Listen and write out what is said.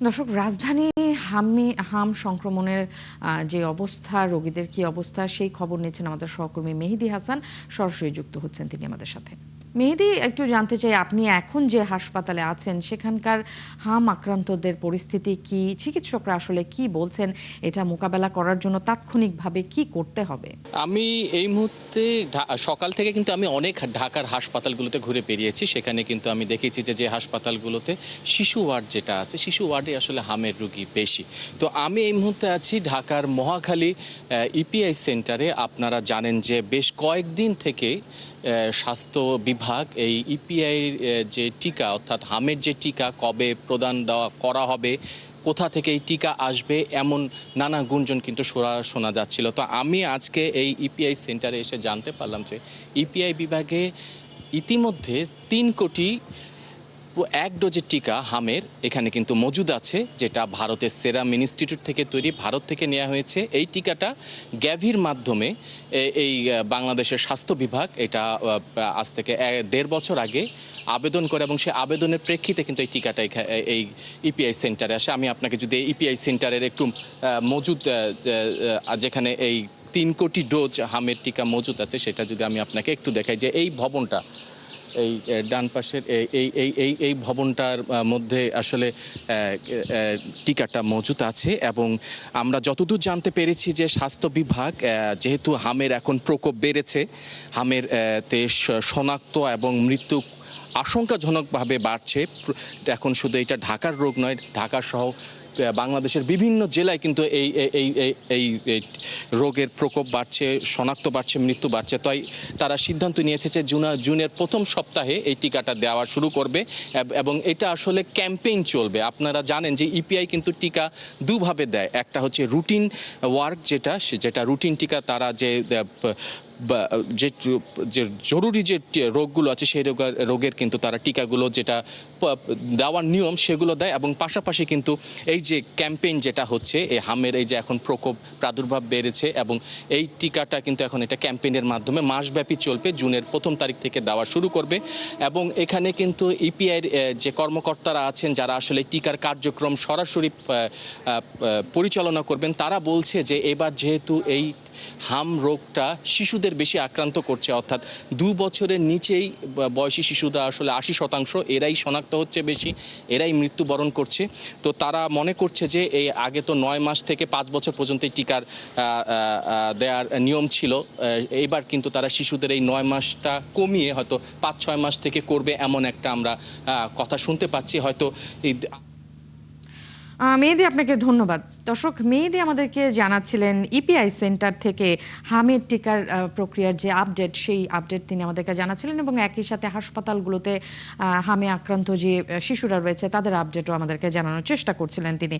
দর্শক, রাজধানী হাম সংক্রমণের যে অবস্থা, রোগীদের কি অবস্থা, সেই খবর নিচ্ছেন আমাদের সহকর্মী মেহেদী হাসান। সরাসরি যুক্ত হচ্ছেন তিনি আমাদের সাথে। মেহেদী, একটু জানতে চাই, আপনি এখন যে হাসপাতালে আছেন সেখানকার হাম আক্রান্তদের পরিস্থিতি কি? চিকিৎসকরা আসলে কি বলছেন? এটা মোকাবেলা করার জন্য তাৎক্ষণিকভাবে কি করতে হবে? আমি এই মুহূর্তে সকাল থেকে কিন্তু আমি অনেক ঢাকার হাসপাতালগুলোতে ঘুরে বেরিয়েছি। সেখানে কিন্তু আমি দেখেছি যে হাসপাতালগুলোতে শিশু ওয়ার্ড যেটা আছে, শিশু ওয়ার্ডে আসলে হামের রোগী বেশি। তো আমি এই মুহূর্তে আছি ঢাকার মহাখালী ইপিআই সেন্টারে। আপনারা জানেন যে বেশ কয়েকদিন থেকে স্বাস্থ্য বিভাগ এই ইপিআই যে টিকা, অর্থাৎ হামের যে টিকা কবে প্রদান করা হবে, কোথা থেকে এই টিকা আসবে, এমন নানা গুঞ্জন কিন্তু শোনা যাচ্ছিল। তো আমি আজকে এই ইপিআই সেন্টারে এসে জানতে পারলাম যে ইপিআই বিভাগে ইতিমধ্যে 3 কোটি 1 ডোজের টিকা হামের এখানে কিন্তু মজুদ আছে, যেটা ভারতের সেরাম ইনস্টিটিউট থেকে তৈরি, ভারত থেকে নেওয়া হয়েছে। এই টিকাটা গ্যাভির মাধ্যমে এই বাংলাদেশের স্বাস্থ্য বিভাগ এটা আজ থেকে 1.5 বছর আগে আবেদন করে, এবং সেই আবেদনের প্রেক্ষিতে কিন্তু এই টিকাটা এই ইপিআই সেন্টারে আসে। আমি আপনাকে যদি ইপিআই সেন্টারের একটু মজুদ যেখানে এই 3 কোটি ডোজ হামের টিকা মজুদ আছে সেটা যদি আমি আপনাকে একটু দেখাই, যে এই ভবনটা, এই ডান পাশের এই ভবনটার মধ্যে আসলে টিকাটা মজুদ আছে। এবং আমরা যতদূর জানতে পেরেছি যে স্বাস্থ্য বিভাগ, যেহেতু হামের এখন প্রকোপ বেড়েছে, হামের তে শনাক্ত এবং মৃত্যু আশঙ্কাজনকভাবে বাড়ছে। এখন শুধু এটা ঢাকার রোগ নয়, ঢাকা সহ বাংলাদেশের বিভিন্ন জেলায় কিন্তু এই রোগের প্রকোপ বাড়ছে, শনাক্ত বাড়ছে, মৃত্যু বাড়ছে। তাই তারা সিদ্ধান্ত নিয়েছে যে জুনের প্রথম সপ্তাহে এই টিকাটা দেওয়া শুরু করবে, এবং এটা আসলে ক্যাম্পেইন চলবে। আপনারা জানেন যে ইপিআই কিন্তু টিকা দুভাবে দেয়। একটা হচ্ছে রুটিন ওয়ার্ক, যেটা রুটিন টিকা, তারা যে জরুরি যে রোগগুলো আছে সেই রোগের কিন্তু তারা টিকাগুলো যেটা দেওয়ার নিয়ম সেগুলো দেয়, এবং পাশাপাশি কিন্তু এই যে ক্যাম্পেইন যেটা হচ্ছে, এই হামের এই যে এখন প্রকোপ প্রাদুর্ভাব বেড়েছে, এবং এই টিকাটা কিন্তু এখন এটা ক্যাম্পেইনের মাধ্যমে মাসব্যাপী চলবে, জুনের 1 তারিখ থেকে দেওয়া শুরু করবে। এবং এখানে কিন্তু ইপিআইয়ের যে কর্মকর্তারা আছেন, যারা আসলে টিকার কার্যক্রম সরাসরি পরিচালনা করবেন, তারা বলছে যে এবার যেহেতু এই হাম রোগটা শিশুদের বেশি আক্রান্ত করছে, অর্থাৎ 2 বছরের নিচেই বয়সী শিশুরা আসলে 80% এরাই শনাক্ত হচ্ছে বেশি, এরাই মৃত্যুবরণ করছে। তো তারা মনে করছে যে এই আগে তো 9 মাস থেকে 5 বছর পর্যন্ত এই টিকার দেওয়ার নিয়ম ছিল, এবার কিন্তু তারা শিশুদের এই 9 মাসটা কমিয়ে হয়তো 5-6 মাস থেকে করবে, এমন একটা আমরা কথা শুনতে পাচ্ছি। হয়তো মেহেদী, আপনাকে ধন্যবাদ। দর্শক, মেহেদী আমাদেরকে জানাচ্ছিলেন ইপিআই সেন্টার থেকে হামের টিকার প্রক্রিয়ার যে আপডেট, সেই আপডেট তিনি আমাদেরকে জানাচ্ছিলেন, এবং একই সাথে হাসপাতালগুলোতে হামে আক্রান্ত যে শিশুরা রয়েছে তাদের আপডেটও আমাদেরকে জানানোর চেষ্টা করছিলেন তিনি।